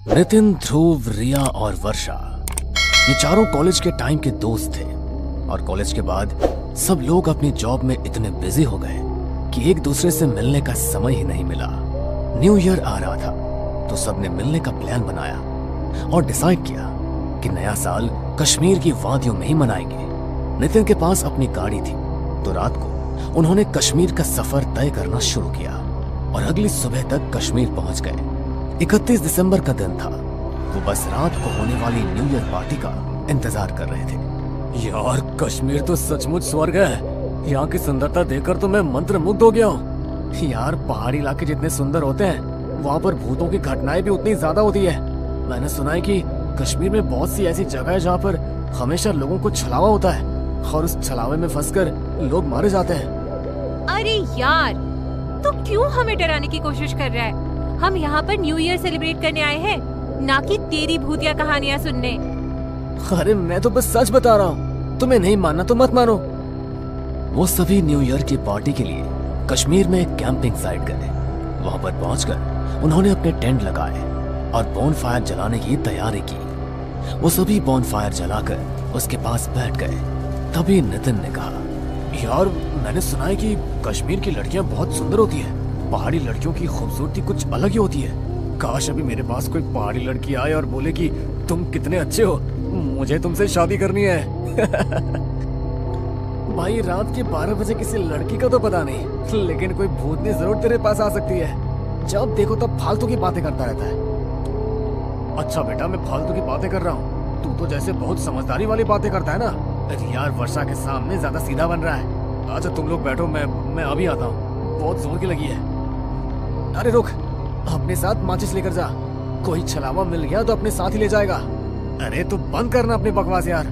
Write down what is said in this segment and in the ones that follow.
नितिन, ध्रुव, रिया और वर्षा ये चारों कॉलेज के टाइम के दोस्त थे और कॉलेज के बाद सब लोग अपनी जॉब में इतने बिजी हो गए कि एक दूसरे से मिलने का समय ही नहीं मिला। न्यू ईयर आ रहा था तो सबने मिलने का प्लान बनाया और डिसाइड किया कि नया साल कश्मीर की वादियों में ही मनाएंगे। नितिन के पास अपनी गाड़ी थी तो रात को उन्होंने कश्मीर का सफर तय करना शुरू किया और अगली सुबह तक कश्मीर पहुंच गए। 31 दिसंबर का दिन था। वो बस रात को होने वाली न्यू ईयर पार्टी का इंतजार कर रहे थे। यार, कश्मीर तो सचमुच स्वर्ग है। यहाँ की सुंदरता देखकर तो मैं मंत्रमुग्ध हो गया हूँ। यार, पहाड़ी इलाके जितने सुंदर होते हैं वहाँ पर भूतों की घटनाएं भी उतनी ज्यादा होती है। मैंने सुना है कि कश्मीर में बहुत सी ऐसी जगह है जहाँ पर हमेशा लोगों को छलावा होता है और उस छलावे में फंसकर लोग मारे जाते हैं। अरे यार, तू क्यों हमें डराने की कोशिश कर रहा है? हम यहाँ पर न्यू ईयर सेलिब्रेट करने आए हैं, ना कि तेरी भूतिया कहानियाँ सुनने। अरे मैं तो बस सच बता रहा हूँ, तुम्हें नहीं मानना तो मत मानो। वो सभी न्यू ईयर की पार्टी के लिए कश्मीर में एक कैंपिंग साइट गए। वहाँ पर पहुंचकर उन्होंने अपने टेंट लगाए और बॉनफायर जलाने की तैयारी की। वो सभी बॉनफायर जलाकर उसके पास बैठ गए। तभी नितिन ने कहा, यार मैंने सुना है कि कश्मीर की लड़कियां बहुत सुंदर होती है। पहाड़ी लड़कियों की खूबसूरती कुछ अलग ही होती है। काश अभी मेरे पास कोई पहाड़ी लड़की आए और बोले कि तुम कितने अच्छे हो, मुझे तुमसे शादी करनी है। भाई, रात के 12 बजे किसी लड़की का तो पता नहीं, लेकिन कोई भूतनी जरूर तेरे पास आ सकती है। जब देखो तब फालतू की बातें करता रहता है। अच्छा बेटा, मैं फालतू की बातें कर रहा हूँ, तू तो जैसे बहुत समझदारी वाली बातें करता है ना। यार, वर्षा के सामने ज्यादा सीधा बन रहा है। अच्छा तुम लोग बैठो, मैं अभी आता हूँ, बहुत जोर की लगी है। अरे रुक, अपने साथ माचिस लेकर जा। कोई छलावा मिल गया तो अपने साथ ही ले जाएगा। अरे तो बंद करना अपनी बकवास यार,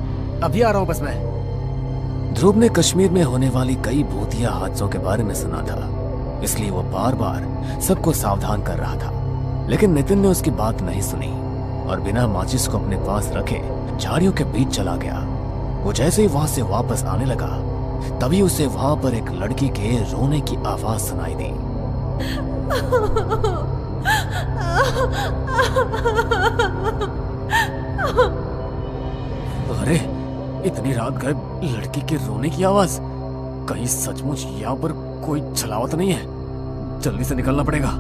अभी आ रहा हूँ बस मैं। ध्रुव ने कश्मीर में होने वाली कई भूतिया हादसों के बारे में सुना था, इसलिए वो बार बार सबको सावधान कर रहा था। लेकिन नितिन ने उसकी बात नहीं सुनी और बिना माचिस को अपने पास रखे झाड़ियों के बीच चला गया। वो जैसे ही वहां से वापस आने लगा तभी उसे वहां पर एक लड़की के रोने की आवाज सुनाई दी। अरे, इतनी रात गए लड़की के रोने की आवाज। कहीं सचमुच यहाँ पर कोई छलावा तो नहीं है? जल्दी से निकलना पड़ेगा।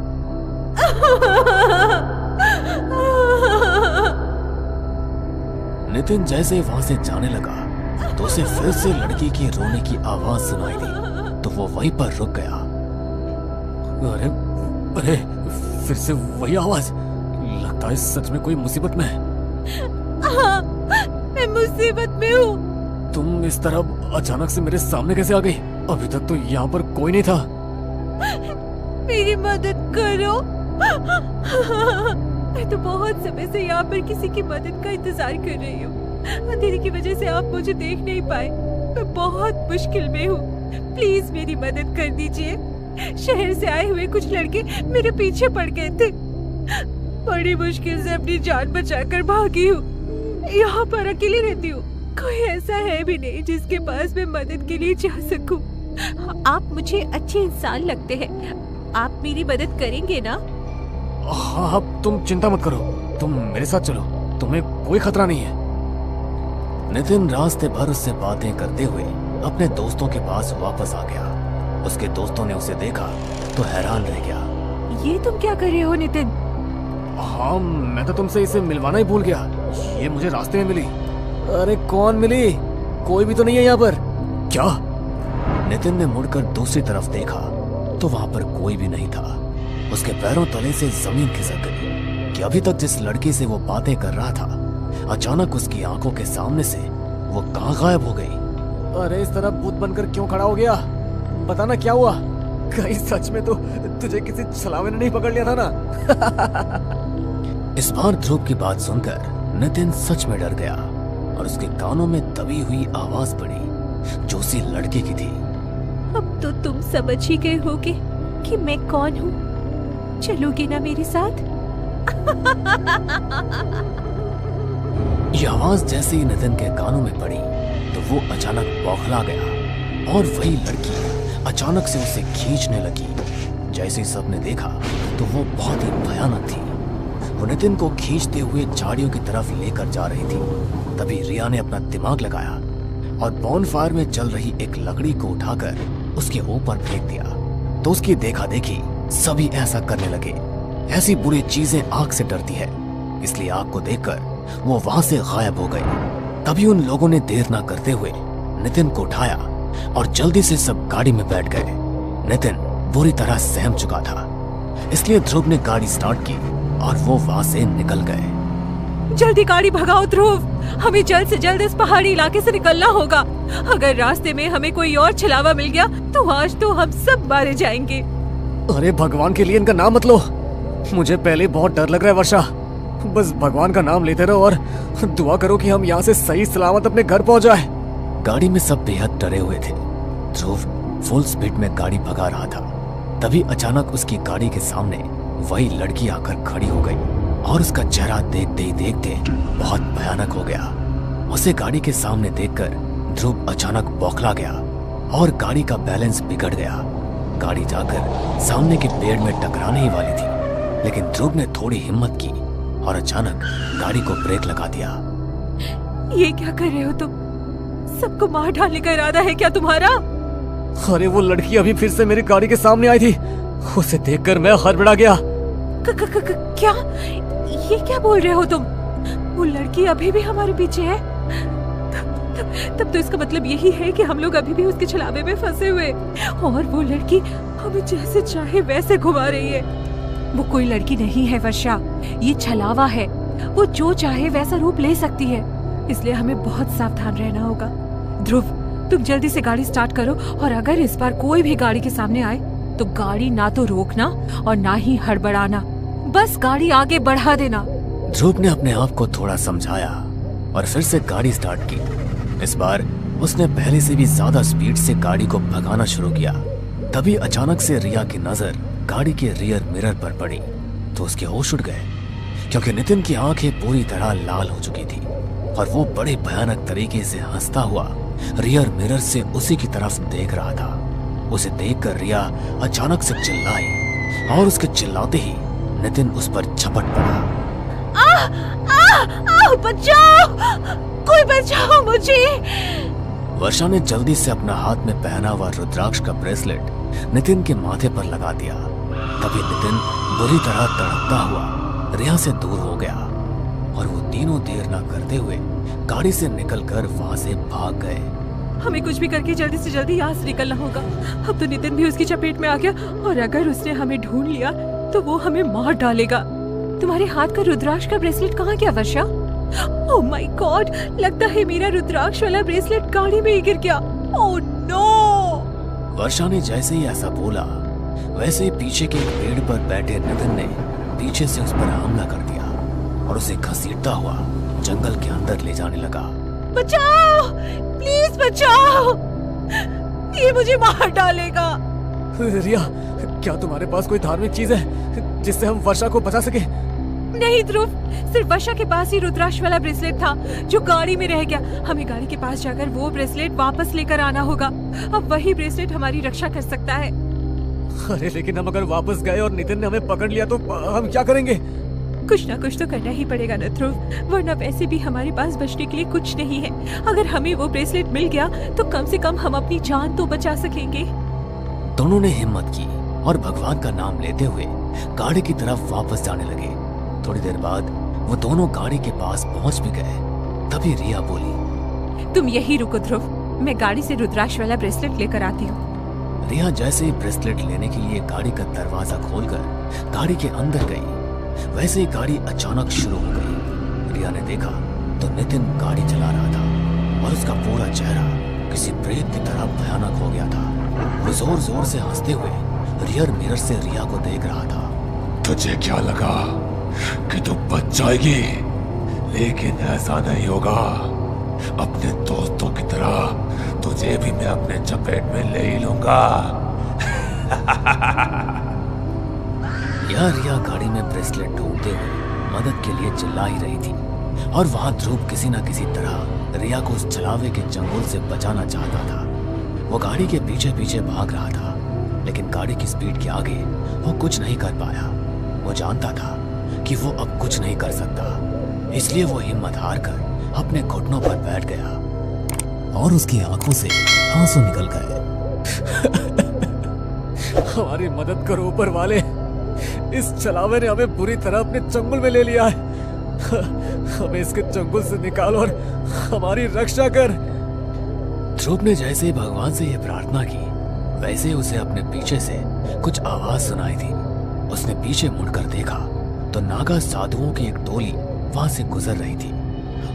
नितिन जैसे ही वहां से जाने लगा तो उसे फिर से लड़की की रोने की आवाज सुनाई दी, तो वो वहीं पर रुक गया। अरे अरे, फिर से वही आवाज। लगता है सच में कोई मुसीबत में है। हाँ, मैं मुसीबत में हूँ। तुम इस तरह अचानक से मेरे सामने कैसे आ गई? अभी तक तो यहाँ पर कोई नहीं था। मेरी मदद करो। मैं तो बहुत समय से यहाँ पर किसी की मदद का इंतजार कर रही हूँ। अंधेरे की वजह से आप मुझे देख नहीं पाए। मैं बहुत मुश्किल में हूँ, प्लीज मेरी मदद कर दीजिए। शहर से आए हुए कुछ लड़के मेरे पीछे पड़ गए थे। बड़ी मुश्किल से अपनी जान बचाकर भागी हूँ। यहाँ पर अकेली रहती हूँ, कोई ऐसा है भी नहीं जिसके पास मैं मदद के लिए जा सकूं। आप मुझे अच्छे इंसान लगते हैं, आप मेरी मदद करेंगे ना? हाँ, तुम चिंता मत करो, तुम मेरे साथ चलो, तुम्हें कोई खतरा नहीं है। नितिन रास्ते भर उससे बातें करते हुए अपने दोस्तों के पास वापस आ गया। उसके दोस्तों ने उसे देखा तो हैरान रह गया। ये तुम क्या कर रहे हो नितिन? हाँ, मैं तो तुमसे इसे मिलवाना ही भूल गया। ये मुझे रास्ते में मिली। अरे कौन मिली? कोई भी तो नहीं है यहाँ पर। क्या? नितिन ने मुड़कर दूसरी तरफ देखा तो वहाँ पर कोई भी नहीं था। उसके पैरों तले से जमीन खिसक गई कि अभी तक जिस लड़की से वो बातें कर रहा था अचानक उसकी आंखों के सामने से वो कहाँ गायब हो गई। अरे, इस तरह भूत बनकर क्यों खड़ा हो गया? बताना क्या हुआ? कहीं सच में तो तुझे किसी छलावे ने नहीं पकड़ लिया था ना? इस बार ध्रुव की बात सुनकर नितिन सच में डर गया और उसके कानों में दबी हुई आवाज पड़ी जो उसी लड़के की थी। अब तो तुम समझ ही गए होगे कि मैं कौन हूँ। चलोगे ना मेरे साथ? ये आवाज जैसे ही नितिन के कानों में पड़ी तो वो अचानक बौखला गया और वही लड़की अचानक से उसे खींचने लगी। जैसे ही सबने देखा तो वो बहुत ही भयानक थी। वो नितिन को खींचते हुए झाड़ियों की तरफ लेकर जा रही थी। तभी रिया ने अपना दिमाग लगाया और बॉनफायर में जल रही एक लकड़ी को उठाकर उसके ऊपर फेंक दिया। तो उसकी देखा देखी सभी ऐसा करने लगे। ऐसी बुरी चीजें आग से डरती है, इसलिए आग को देखकर वो वहां से गायब हो गए। तभी उन लोगों ने देर ना करते हुए नितिन को उठाया और जल्दी से सब गाड़ी में बैठ गए। नितिन बुरी तरह सहम चुका था, इसलिए ध्रुव ने गाड़ी स्टार्ट की और वो वहां से निकल गए। जल्दी गाड़ी भगाओ ध्रुव, हमें जल्द से जल्द इस पहाड़ी इलाके से निकलना होगा। अगर रास्ते में हमें कोई और छलावा मिल गया तो आज तो हम सब मारे जाएंगे। अरे भगवान के लिए इनका नाम मत लो, मुझे पहले बहुत डर लग रहा है वर्षा। बस भगवान का नाम लेते रहो और दुआ करो कि हम यहाँ से सही सलामत अपने घर पहुँच जाए। गाड़ी में सब बेहद डरे हुए थे। ध्रुव फुल स्पीड में गाड़ी भगा रहा था। तभी अचानक उसकी गाड़ी के सामने वही लड़की आकर खड़ी हो गई और उसका चेहरा देखते ही देखते बहुत भयानक हो गया। उसे गाड़ी के सामने देखकर ध्रुव अचानक बौखला गया और गाड़ी का बैलेंस बिगड़ गया। गाड़ी जाकर सामने के पेड़ में टकराने ही वाली थी, लेकिन ध्रुव ने थोड़ी हिम्मत की और अचानक गाड़ी को ब्रेक लगा दिया। ये क्या कर रहे हो तुम? सबको मार डालने का इरादा है क्या तुम्हारा? अरे वो लड़की अभी फिर से मेरी गाड़ी के सामने आई थी, उसे देखकर मैं हड़बड़ा गया। क्या? ये क्या बोल रहे हो तुम? वो लड़की अभी भी हमारे पीछे है? तब तो इसका मतलब यही है कि हम लोग अभी भी उसके छलावे में फंसे हुए और वो लड़की हमें जैसे चाहे वैसे घुमा रही है। वो कोई लड़की नहीं है वर्षा, ये छलावा है। वो जो चाहे वैसा रूप ले सकती है, इसलिए हमें बहुत सावधान रहना होगा। ध्रुव, तुम जल्दी से गाड़ी स्टार्ट करो और अगर इस बार कोई भी गाड़ी के सामने आए तो गाड़ी ना तो रोकना और ना ही हड़बड़ाना, बस गाड़ी आगे बढ़ा देना। ध्रुव ने अपने आप को थोड़ा समझाया और फिर से गाड़ी स्टार्ट की। इस बार उसने पहले से भी ज्यादा स्पीड से गाड़ी को भगाना शुरू किया। तभी अचानक से रिया की नजर गाड़ी के रियर मिरर पर पड़ी तो उसके होश उड़ गए, क्योंकि नितिन की आंखें पूरी तरह लाल हो चुकी थी और वो बड़े भयानक तरीके से हंसता हुआ रियर मिरर से उसी की तरफ देख रहा था। उसे देखकर रिया अचानक से चिल्लाई और उसके चिल्लाते ही नितिन उस पर झपट पड़ा। बचाओ, कोई बचाओ मुझे। वर्षा ने जल्दी से अपना हाथ में पहना हुआ रुद्राक्ष का ब्रेसलेट नितिन के माथे पर लगा दिया। तभी नितिन बुरी तरह तड़पता हुआ रिया से दूर हो गया और वो तीनों देर ना करते हुए गाड़ी से निकलकर वहां से भाग गए। हमें कुछ भी करके जल्दी से जल्दी यहाँ से निकलना होगा। अब तो नितिन भी उसकी चपेट में आ गया और अगर उसने हमें ढूंढ लिया तो वो हमें मार डालेगा। तुम्हारे हाथ का रुद्राक्ष का ब्रेसलेट कहाँ गया वर्षा? ओह माय गॉड, लगता है मेरा रुद्राक्ष वाला ब्रेसलेट गाड़ी में ही गिर गया। Oh no. वर्षा ने जैसे ही ऐसा बोला वैसे ही पीछे के एक पेड़ पर बैठे नितिन ने पीछे से उस पर हमला कर दिया और उसे घसीटता हुआ जंगल के अंदर ले जाने लगा। बचाओ, प्लीज बचाओ, ये मुझे मार डालेगा। रिया, क्या तुम्हारे पास कोई धार्मिक चीज है जिससे हम वर्षा को बचा सके? नहीं ध्रुव, सिर्फ वर्षा के पास ही रुद्राक्ष वाला ब्रेसलेट था जो गाड़ी में रह गया। हमें गाड़ी के पास जाकर वो ब्रेसलेट वापस लेकर आना होगा। अब वही ब्रेसलेट हमारी रक्षा कर सकता है। अरे लेकिन हम अगर वापस गए और नितिन ने हमें पकड़ लिया तो हम क्या करेंगे? कुछ ना कुछ तो करना ही पड़ेगा न ध्रुव, वरना वैसे भी हमारे पास बचने के लिए कुछ नहीं है। अगर हमें वो ब्रेसलेट मिल गया तो कम से कम हम अपनी जान तो बचा सकेंगे। दोनों ने हिम्मत की और भगवान का नाम लेते हुए गाड़ी की तरफ वापस जाने लगे। थोड़ी देर बाद वो दोनों गाड़ी के पास पहुंच भी गए। तभी रिया बोली, तुम यही रुको ध्रुव, मैं गाड़ी से रुद्राक्ष वाला ब्रेसलेट लेकर आती हूँ। रिया जैसे ही ब्रेसलेट लेने के लिए गाड़ी का दरवाजा खोलकर गाड़ी के अंदर गई, वैसे ही गाड़ी अचानक शुरू हो गई। रिया ने देखा तो नितिन गाड़ी चला रहा था और उसका पूरा चेहरा किसी प्रेत की तरह भयानक हो गया था। वो जोर जोर से हंसते हुए रियर मिरर से रिया को देख रहा था। तुझे क्या लगा कि तू बच जाएगी? लेकिन ऐसा नहीं होगा। अपने दोस्तों की तरह तुझे भी मैं अपने चपेट में ले ही लूंगा। यह रिया गाड़ी में ब्रेसलेट ढूंढते हुए मदद के लिए चिल्ला ही रही थी और वहां ध्रुव किसी न किसी तरह रिया को उस छलावे के चंगुल से बचाना चाहता था। वो गाड़ी के पीछे पीछे भाग रहा था, लेकिन गाड़ी की स्पीड के आगे वो कुछ नहीं कर पाया। वो जानता था कि वो अब कुछ नहीं कर सकता, इसलिए वो हिम्मत हारकर अपने घुटनों पर बैठ गया और उसकी आंखों से आंसू निकल गए। हमारी मदद करो ऊपर वाले, इस छलावे ने हमें बुरी तरह अपने चंगुल में ले लिया है। हमें इसके चंगुल से निकाल और हमारी रक्षा कर। ध्रुव ने जैसे ही भगवान से यह प्रार्थना की, वैसे ही उसे अपने पीछे से कुछ आवाज सुनाई दी। उसने पीछे मुड़कर देखा तो नागा साधुओं की एक टोली वहां से गुजर रही थी।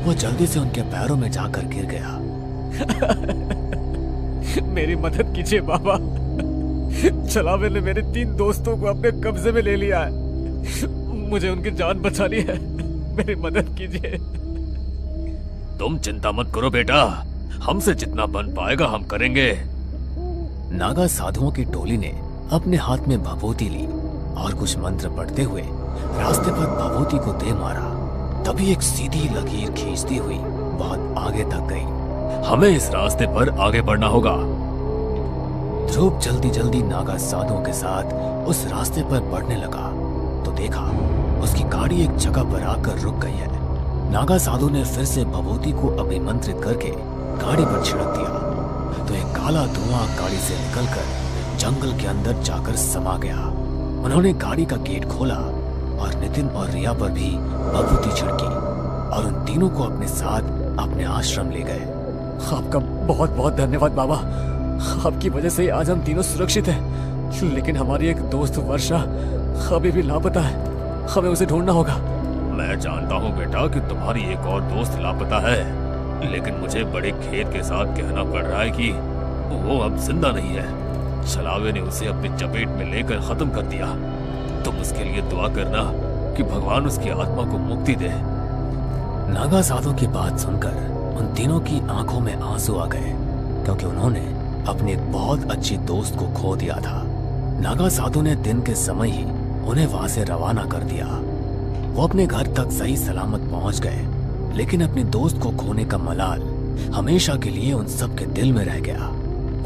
वो जल्दी से उनके पैरों में जाकर गिर गया। मेरी मदद कीजिए बाबा, छलावे ने मेरे 3 दोस्तों को अपने कब्जे में ले लिया है। मुझे उनकी जान बचानी है, मेरी मदद कीजिए। तुम चिंता मत करो बेटा, हमसे जितना बन पाएगा हम करेंगे। नागा साधुओं की टोली ने अपने हाथ में भभूति ली और कुछ मंत्र पढ़ते हुए रास्ते पर भभूति को दे मारा। तभी एक सीधी लकीर खींचती हुई बहुत आगे तक गई। हमें इस रास्ते पर आगे बढ़ना होगा। ध्रुव जल्दी जल्दी नागा साधुओं के साथ उस रास्ते पर बढ़ने लगा तो देखा उसकी गाड़ी एक जगह पर आकर रुक गई है। नागा साधु ने फिर से भभूति को अभिमंत्रित करके गाड़ी पर छिड़क दिया तो एक काला धुआं गाड़ी से निकलकर जंगल के अंदर जाकर समा गया। उन्होंने गाड़ी का गेट खोला और नितिन और रिया पर भी भभूति छिड़की और उन तीनों को अपने साथ अपने आश्रम ले गए। आपका बहुत बहुत धन्यवाद बाबा, आपकी वजह से आज हम तीनों सुरक्षित हैं। लेकिन हमारी एक दोस्त वर्षा अभी भी लापता है, हमें उसे ढूंढना होगा। मैं जानता हूँ बेटा कि तुम्हारी एक और दोस्त लापता है, लेकिन मुझे बड़े खेद के साथ कहना पड़ रहा है कि वो अब जिंदा नहीं है। छलावे ने उसे अपनी चपेट में लेकर खत्म कर दिया। तुम उसके लिए दुआ करना कि भगवान उसकी आत्मा को मुक्ति दे। नागा साधु की बात सुनकर उन तीनों की आंखों में आंसू आ गए, क्योंकि उन्होंने अपने एक बहुत अच्छी दोस्त को खो दिया था। नागा साधु ने दिन के समय ही उन्हें वहां से रवाना कर दिया। वो अपने घर तक सही सलामत पहुंच गए, लेकिन अपने दोस्त को खोने का मलाल हमेशा के लिए उन सब के दिल में रह गया।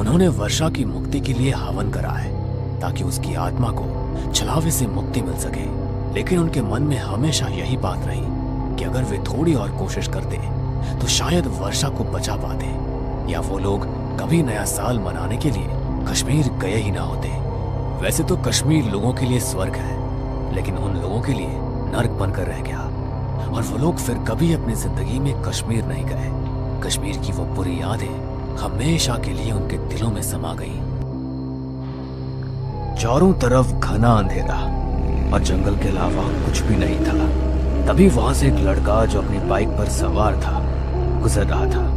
उन्होंने वर्षा की मुक्ति के लिए हवन कराए ताकि उसकी आत्मा को छलावे से मुक्ति मिल सके, लेकिन उनके मन में हमेशा यही बात रही कि अगर वे थोड़ी और कोशिश करते तो शायद वर्षा को बचा पाते, या वो लोग कभी नया साल मनाने के लिए कश्मीर गए ही ना होते। वैसे तो कश्मीर लोगों के लिए स्वर्ग है, लेकिन उन लोगों के लिए नर्क बनकर रह गया और वो लोग फिर कभी अपनी जिंदगी में कश्मीर नहीं गए। कश्मीर की वो बुरी यादें हमेशा के लिए उनके दिलों में समा गई। चारों तरफ घना अंधेरा और जंगल के अलावा कुछ भी नहीं था। तभी वहां से एक लड़का जो अपनी बाइक पर सवार था गुजर रहा था।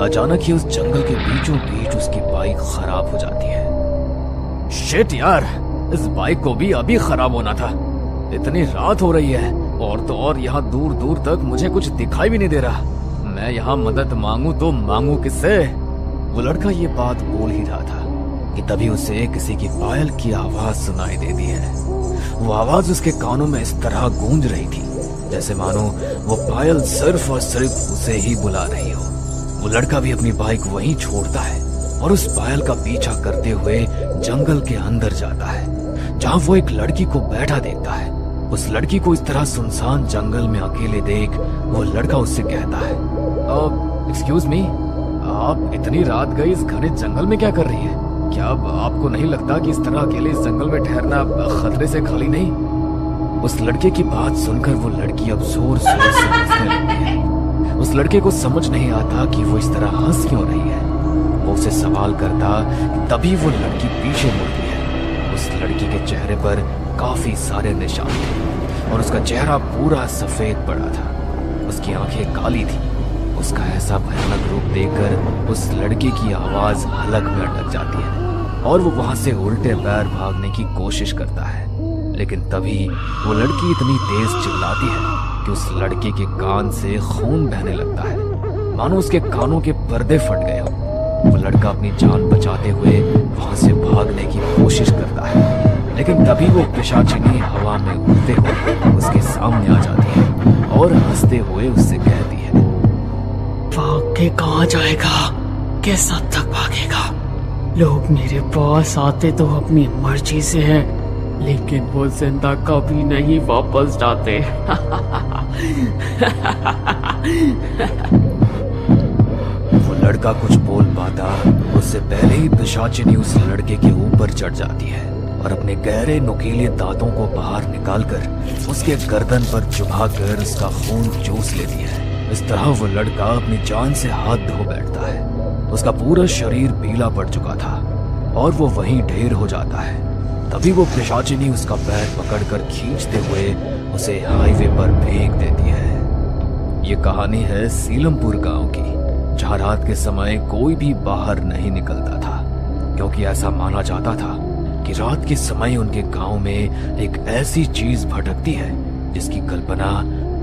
अचानक ही उस जंगल के बीचों बीच उसकी बाइक खराब हो जाती है। शिट यार, इस बाइक को भी अभी खराब होना था। इतनी रात हो रही है और तो और यहाँ दूर दूर तक मुझे कुछ दिखाई भी नहीं दे रहा। मैं यहाँ मदद मांगू तो मांगू किससे? वो लड़का ये बात बोल ही रहा था कि तभी उसे किसी की पायल की आवाज सुनाई देती है। वो आवाज उसके कानों में इस तरह गूंज रही थी जैसे मानो वो पायल सिर्फ और सिर्फ उसे ही बुला रही हो। वो लड़का भी अपनी बाइक वहीं छोड़ता है और उस पायल का पीछा करते हुए जंगल के अंदर जाता है, जहाँ वो एक लड़की को बैठा देखता है। उस लड़की को इस तरह सुनसान जंगल में अकेले देख वो लड़का उससे कहता है, एक्सक्यूज मी, आप इतनी रात गई इस घने जंगल में क्या कर रही है? क्या आपको नहीं लगता कि इस तरह अकेले इस जंगल में ठहरना खतरे से खाली नहीं? उस लड़के की बात सुनकर वो लड़की अब जोर जोर से हंसने लगती है। उस लड़के को समझ नहीं आता कि वो इस तरह हंस क्यों रही है। वो उसे सवाल करता, तभी वो लड़की पीछे मुड़ती है। उस लड़की के चेहरे पर काफी सारे निशान थे और उसका चेहरा पूरा सफेद पड़ा था। उसकी आंखें काली थी। उसका ऐसा भयानक रूप देखकर उस लड़के की आवाज हलक में अटक जाती है और वो वहां से उल्टे पैर भागने की कोशिश करता है। लेकिन तभी वो लड़की इतनी तेज चिल्लाती है कि उस लड़के के कान से खून बहने लगता है, मानो उसके कानों के पर्दे फट गए हो। वो लड़का अपनी जान बचाते हुए वहां से भागने की कोशिश करता है, लेकिन तभी वो पिशाचिनी हवा में उड़ते हुए उसके सामने आ जाती है और हंसते हुए उससे कहती है, भाग के कहाँ जाएगा? किस हद तक भागेगा? लोग मेरे पास आते तो अपनी मर्जी से है, लेकिन वो जिंदा कभी नहीं वापस जाते। वो लड़का कुछ बोल पाता उससे पहले ही पिशाचिनी उस लड़के के ऊपर चढ़ जाती है और अपने गहरे नुकीले दांतों को बाहर निकालकर उसके गर्दन पर चुभाकर उसका खून चूस लेती है। इस तरह वो लड़का अपनी जान से हाथ धो बैठता है। उसका पूरा शरीर पीला पड़ चुका था और वो वहीं ढेर हो जाता है। तभी वो पिशाचिनी उसका पैर पकड़कर खींचते हुए उसे हाईवे पर फेंक देती है। ये कहानी है सीलमपुर गांव की, जहां रात के समय कोई भी बाहर नहीं निकलता था, क्योंकि ऐसा माना जाता था कि रात के समय उनके गांव में एक ऐसी चीज भटकती है जिसकी कल्पना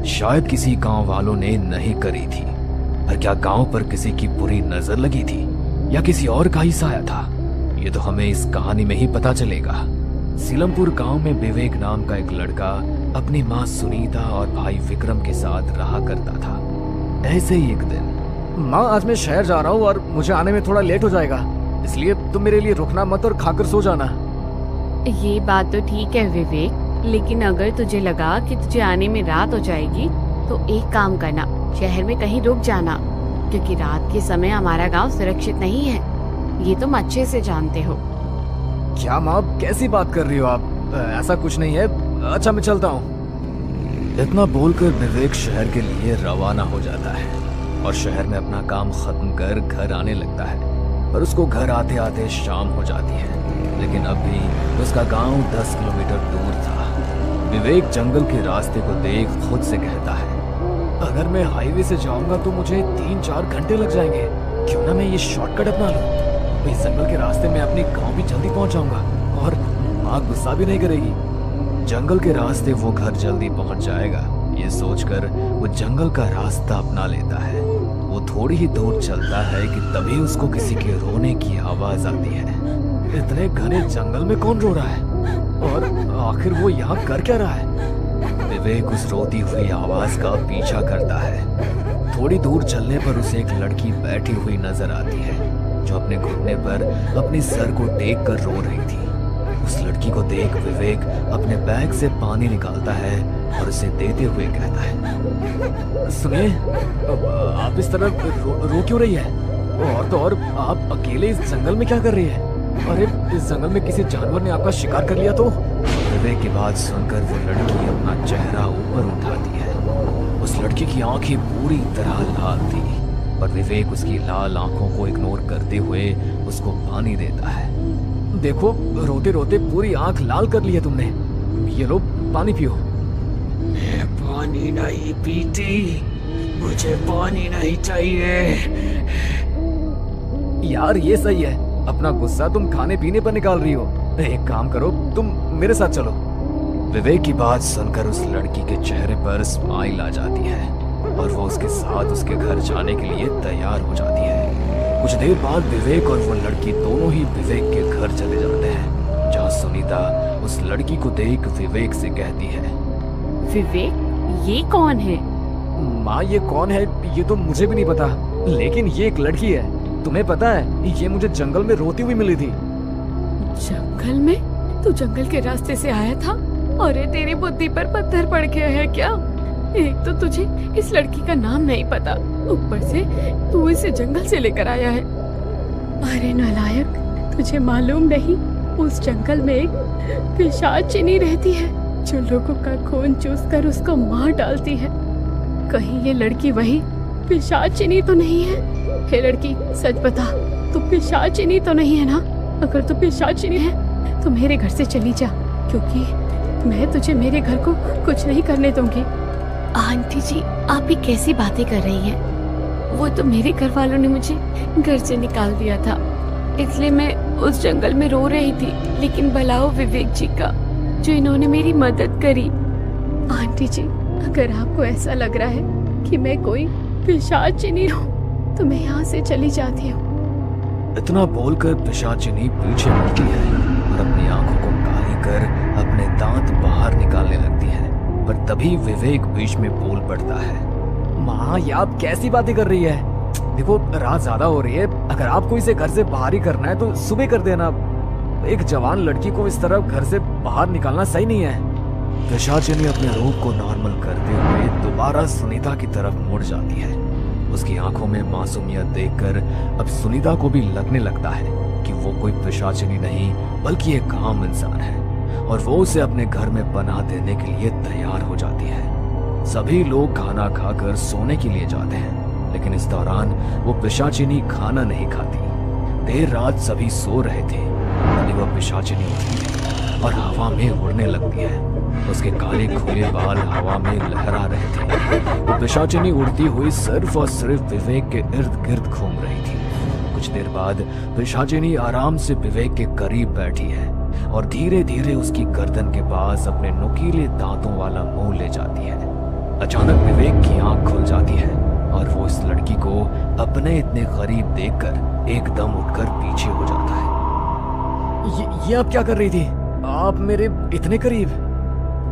शायद किसी गांव वालों ने नहीं करी थी। पर क्या गांव पर किसी की बुरी नजर लगी थी या किसी और का ही साया था, ये तो हमें इस कहानी में ही पता चलेगा। सीलमपुर गांव में विवेक नाम का एक लड़का अपनी माँ सुनीता और भाई विक्रम के साथ रहा करता था। ऐसे ही एक दिन, माँ आज मैं शहर जा रहा हूँ और मुझे आने में थोड़ा लेट हो जाएगा, इसलिए तुम मेरे लिए रुकना मत और खाकर सो जाना। ये बात तो ठीक है विवेक, लेकिन अगर तुझे लगा कि तुझे आने में रात हो जाएगी तो एक काम करना, शहर में कहीं रुक जाना, क्योंकि रात के समय हमारा गांव सुरक्षित नहीं है। ये तुम अच्छे से जानते हो। क्या माँ कैसी बात कर रही हो आप? ऐसा कुछ नहीं है। अच्छा मैं चलता हूँ। इतना बोलकर विवेक शहर के लिए रवाना हो जाता है और शहर में अपना काम खत्म कर घर आने लगता है। पर उसको घर आते आते शाम हो जाती है, लेकिन अब भी उसका गांव 10 किलोमीटर दूर था। विवेक जंगल के रास्ते को देख खुद से कहता है, अगर मैं हाईवे से जाऊंगा तो मुझे 3-4 घंटे लग जाएंगे। क्यों ना मैं ये शॉर्टकट अपना लूं? इस जंगल के रास्ते में अपने गांव भी जल्दी पहुंच जाऊंगा और माँ गुस्सा भी नहीं करेगी। जंगल के रास्ते वो घर जल्दी पहुंच जाएगा, ये सोचकर वो जंगल का रास्ता अपना लेता है। वो थोड़ी ही दूर चलता है कि तभी उसको किसी के रोने की आवाज आती है। इतने घने जंगल में कौन रो रहा है और आखिर वो यहाँ कर क्या रहा है? विवेक उस रोती हुई आवाज का पीछा करता है। थोड़ी दूर चलने पर उसे एक लड़की बैठी हुई नजर आती है जो अपने घुटने पर अपने सर को टेक कर रो रही थी। उस लड़की को देख विवेक अपने बैग से पानी निकालता है और उसे देते हुए कहता है, सुनिए, आप इस तरह रो क्यों रही है? और तो और आप अकेले इस जंगल में क्या कर रही है? अरे इस जंगल में किसी जानवर ने आपका शिकार कर लिया तो? विवेक की बात सुनकर वो लड़की अपना चेहरा ऊपर उठाती है। उस लड़की की आंखें पूरी तरह लाल थी, पर विवेक उसकी लाल आंखों को इग्नोर करते हुए उसको पानी देता है। देखो, रोते रोते पूरी आंख लाल कर ली है तुमने। ये लो पानी पियो। मैं पानी नहीं पीती, मुझे पानी नहीं चाहिए। यार ये सही है, अपना गुस्सा तुम खाने पीने पर निकाल रही हो। एक काम करो, तुम मेरे साथ चलो। विवेक की बात सुनकर उस लड़की के चेहरे पर स्माइल आ जाती है और वो उसके साथ उसके घर जाने के लिए तैयार हो जाती है। कुछ देर बाद विवेक और वो लड़की दोनों ही विवेक के घर चले जाते हैं, जहाँ सुनीता उस लड़की को देख विवेक से कहती है, विवेक ये कौन है? माँ ये कौन है ये तो मुझे भी नहीं पता, लेकिन ये एक लड़की है। तुम्हें पता है ये मुझे जंगल में रोती हुई मिली थी। जंगल में? तू जंगल के रास्ते से आया था? अरे तेरी बुद्धि पर पत्थर पड़ गया है क्या? एक तो तुझे इस लड़की का नाम नहीं पता, ऊपर से तू इसे जंगल से लेकर आया है। अरे नालायक, तुझे मालूम नहीं उस जंगल में एक पिशाचिनी रहती है जो लोगों का खून चूस कर उसको मार डालती है। कहीं ये लड़की वही पिशाचिनी तो नहीं है? हे लड़की, सच बता, तू पिशाचिनी तो नहीं है ना? अगर तू पिशाचिनी है तो मेरे घर से चली जा, क्योंकि मैं तुझे मेरे घर को कुछ नहीं करने दूंगी। आंटी जी, आप भी कैसी बातें कर रही हैं? वो तो मेरे घर वालों ने मुझे घर से निकाल दिया था, इसलिए मैं उस जंगल में रो रही थी। लेकिन भलाओ विवेक जी का, जो इन्होंने मेरी मदद करी। आंटी जी, अगर आपको ऐसा लग रहा है कि मैं कोई पिशाचिनी हूँ तो मैं यहाँ से चली जाती हूँ। इतना बोलकर पिशाचिनी पीछे मुड़ती है और अपनी आंखों को काली कर अपने दांत बाहर निकालने लगती है। पर तभी विवेक बीच में बोल पड़ता है, माँ ये आप कैसी बातें कर रही है? देखो रात ज्यादा हो रही है, अगर आपको इसे घर से बाहर ही करना है तो सुबह कर देना। एक जवान लड़की को इस तरह घर से बाहर निकालना सही नहीं है। पिशाचिनी अपने रूप को नॉर्मल करते हुए दोबारा सुनीता की तरफ मुड़ जाती है। उसकी आंखों में मासूमियत देखकर अब सुनीता को भी लगने लगता है कि वो कोई पिशाचिनी नहीं बल्कि एक आम इंसान है और वो उसे अपने घर में पनाह देने के लिए तैयार हो जाती है। सभी लोग खाना खाकर सोने के लिए जाते हैं, लेकिन इस दौरान वो पिशाचिनी खाना नहीं खाती। देर रात सभी सो रहे थे, तभी वह पिशाचिनी उठती है और हवा में उड़ने लगती है। उसके काले खुले बाल हवा में लहरा रहे थे। वो पिशाचिनी उड़ती हुई सिर्फ और सिर्फ विवेक के इर्द गिर्द घूम रही थी। कुछ देर बाद पिशाचिनी आराम से विवेक के करीब बैठी है और धीरे धीरे उसकी गर्दन के पास अपने नुकीले दांतों वाला मुंह ले जाती है। अचानक विवेक की आंख खुल जाती है और वो इस लड़की को अपने इतने करीब देखकर एकदम उठकर पीछे हो जाता है। ये आप क्या कर रही थी? आप मेरे इतने करीब?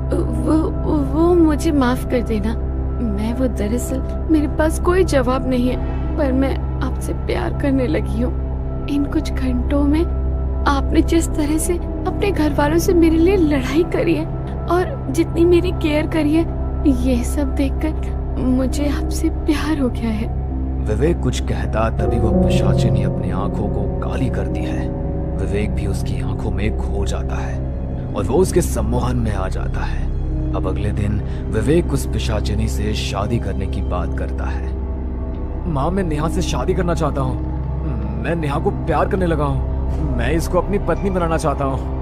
वो मुझे माफ कर देना। मैं वो दरअसल मेरे पास कोई जवाब नहीं है, पर मैं आपसे प्यार करने लगी हूँ। इन कुछ घंटों में आपने जिस तरह से अपने घर वालों से मेरे लिए लड़ाई करी है और जितनी मेरी केयर करी है, ये सब देखकर मुझे आपसे प्यार हो गया है। विवेक कुछ कहता तभी वो पिशाचिनी अपनी आंखों को काली करती है। विवेक भी उसकी आंखों में खो जाता है और वो उसके सम्मोहन में आ जाता है। अब अगले दिन विवेक उस पिशाचिनी से शादी करने की बात करता है। माँ, मैं नेहा से शादी करना चाहता हूँ। मैं नेहा को प्यार करने लगा हूँ। मैं इसको अपनी पत्नी बनाना चाहता हूँ।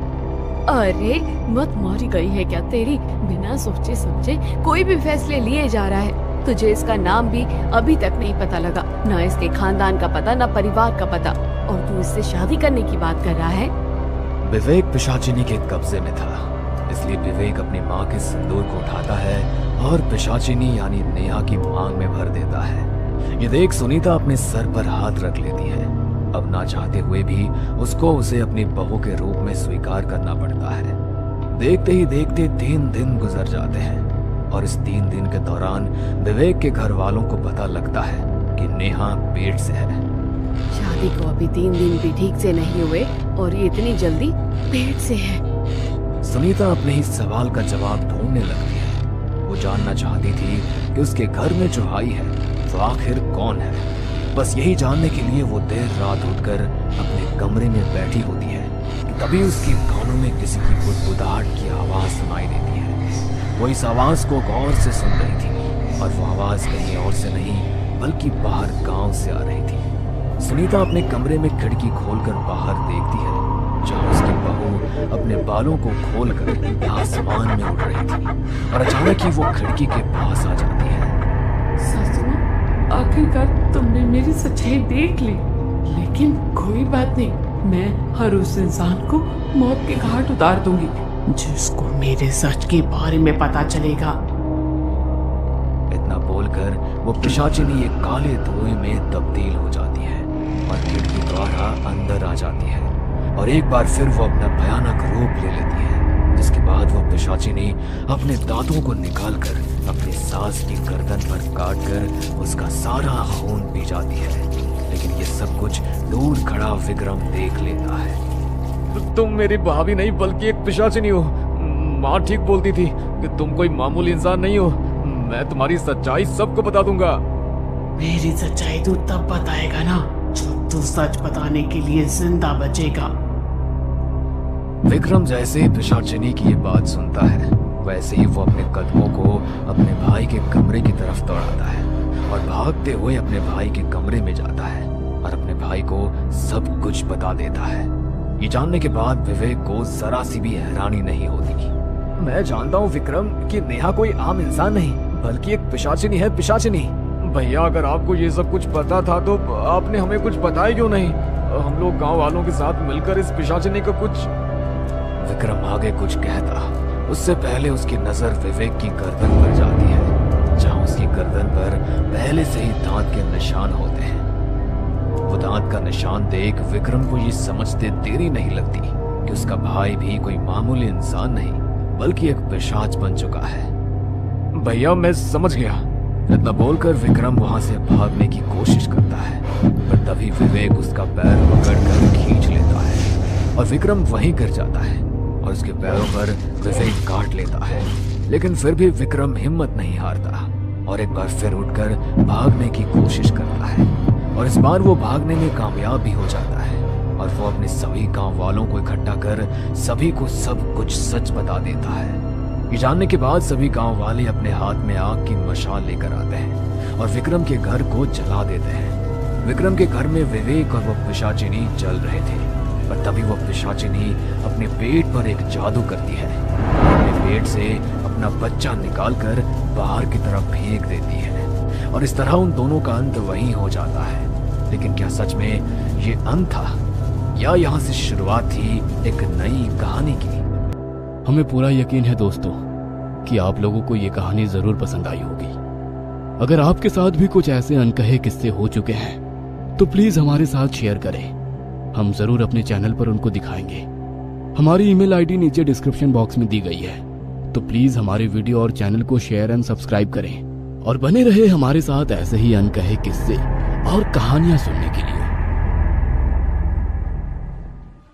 अरे मत मारी गई है क्या तेरी? बिना सोचे समझे कोई भी फैसले लिए जा रहा है। तुझे इसका नाम भी अभी तक नहीं पता लगा, ना इसके खानदान का पता, ना परिवार का पता, और तू इससे शादी करने की बात कर रहा है। विवेक पिशाचिनी के कब्जे में था, इसलिए विवेक अपनी माँ के सिंदूर को उठाता है और पिशाचिनी यानी नेहा की मांग में भर देता है। ये देख सुनीता अपने सर पर हाथ रख लेती है। अब ना चाहते हुए भी उसको उसे अपनी बहू के रूप में स्वीकार करना पड़ता है। देखते ही देखते 3 दिन गुजर जाते हैं और इस 3 दिन के दौरान विवेक के घर वालों को पता लगता है कि नेहा पेट से है। शादी को अभी 3 दिन भी ठीक से नहीं हुए और ये इतनी जल्दी पेट से है। सुनीता अपने ही सवाल का जवाब ढूंढने लगती है। वो जानना चाहती थी कि उसके घर में जो आई है वो आखिर कौन है। बस यही जानने के लिए वो देर रात उठकर अपने कमरे में बैठी होती है कि तभी उसके कानों में किसी की बुदबुदाहट की आवाज सुनाई देती है। वो इस आवाज को गौर से सुन रही थी और वो आवाज कहीं और से नहीं बल्कि बाहर गांव से आ रही थी। सुनीता अपने कमरे में खिड़की खोलकर बाहर देखती है, जहां उसकी बहू अपने बालों को खोलकर आसमान में उड़ रही थी और अचानक ही वो खिड़की के पास आ जाती है। सच में आखिरकार तुमने मेरी सच्चाई देख ली, लेकिन कोई बात नहीं, मैं हर उस इंसान को मौत के घाट उतार दूंगी जिसको मेरे सच के बारे में पता चलेगा। इतना बोलकर वो पिशाचिनी एक काले धुएं में तब्दील हो जाती है और खिड़की द्वारा अंदर आ जाती है और एक बार फिर वो अपना भयानक रूप ले लेती है, जिसके बाद वो पिशाचिनी अपने दांतों को निकालकर अपनी सास की गर्दन पर काटकर उसका सारा खून पी जाती है। लेकिन ये सब कुछ दूर खड़ा विक्रम देख लेता है। तुम मेरी भाभी नहीं बल्कि एक पिशाचिनी हो। माँ ठीक बोलती थी कि तुम कोई मामूली इंसान नहीं हो। मैं तुम्हारी सच्चाई सबको बता दूंगा। मेरी सच्चाई तू तब बताएगा ना जब तू सच बताने के लिए जिंदा बचेगा। विक्रम जैसे ही पिशाचिनी की ये बात सुनता है, वैसे ही वो अपने कदमों को अपने भाई के कमरे की तरफ दौड़ाता है और भागते हुए अपने भाई के कमरे में जाता है और अपने भाई को सब कुछ बता देता है। ये जानने के बाद विवेक को जरा सी भी हैरानी नहीं होती। मैं जानता हूँ विक्रम कि नेहा कोई आम इंसान नहीं बल्कि एक पिशाचिनी है। पिशाचिनी भैया, अगर आपको ये सब कुछ पता था तो आपने हमें कुछ बताया क्यों नहीं? हम लोग गांव वालों के साथ मिलकर इस पिशाचिनी का कुछ। विक्रम आगे कुछ कहता, उससे पहले उसकी नजर विवेक की गर्दन पर जाती है, जहां उसकी गर्दन पर पहले से ही दांत के निशान होते हैं। वो दांत का निशान देख विक्रम को ये समझते देरी नहीं लगती कि उसका भाई भी कोई मामूली इंसान नहीं बल्कि एक पिशाच बन चुका है। भैया मैं समझ गया। इतना बोलकर विक्रम वहां से भागने की कोशिश करता है, पर तभी विवेक उसका पैर पकड़कर खींच लेता है और विक्रम वहीं गिर जाता है और उसके पैरों पर विवेक काट लेता है। लेकिन फिर भी विक्रम हिम्मत नहीं हारता और एक बार फिर उठकर भागने की कोशिश करता है और इस बार वो भागने में कामयाब भी हो जाता है और वो अपने सभी गांव वालों को इकट्ठा कर सभी को सब कुछ सच बता देता है। ये जानने के बाद सभी गांव वाले अपने हाथ में आग की मशाल लेकर आते हैं और विक्रम के घर को जला देते हैं। विक्रम के घर में विवेक और वो पिशाचिनी जल रहे थे, पर तभी वो पिशाचिनी अपने पेट पर एक जादू करती है, अपने पेट से अपना बच्चा निकालकर बाहर की तरफ फेंक देती है और इस तरह उन दोनों का अंत वहीं हो जाता है। लेकिन क्या सच में ये अंत था या यहाँ से शुरुआत थी एक नई कहानी की? हमें पूरा यकीन है दोस्तों कि आप लोगों को ये कहानी जरूर पसंद आई होगी। अगर आपके साथ भी कुछ ऐसे अनकहे किस्से हो चुके हैं तो प्लीज हमारे साथ शेयर करें, हम जरूर अपने चैनल पर उनको दिखाएंगे। हमारी ईमेल आईडी नीचे डिस्क्रिप्शन बॉक्स में दी गई है, तो प्लीज हमारे वीडियो और चैनल को शेयर एंड सब्सक्राइब करें और बने रहे हमारे साथ ऐसे ही अनकहे किस्से और कहानियां सुनने के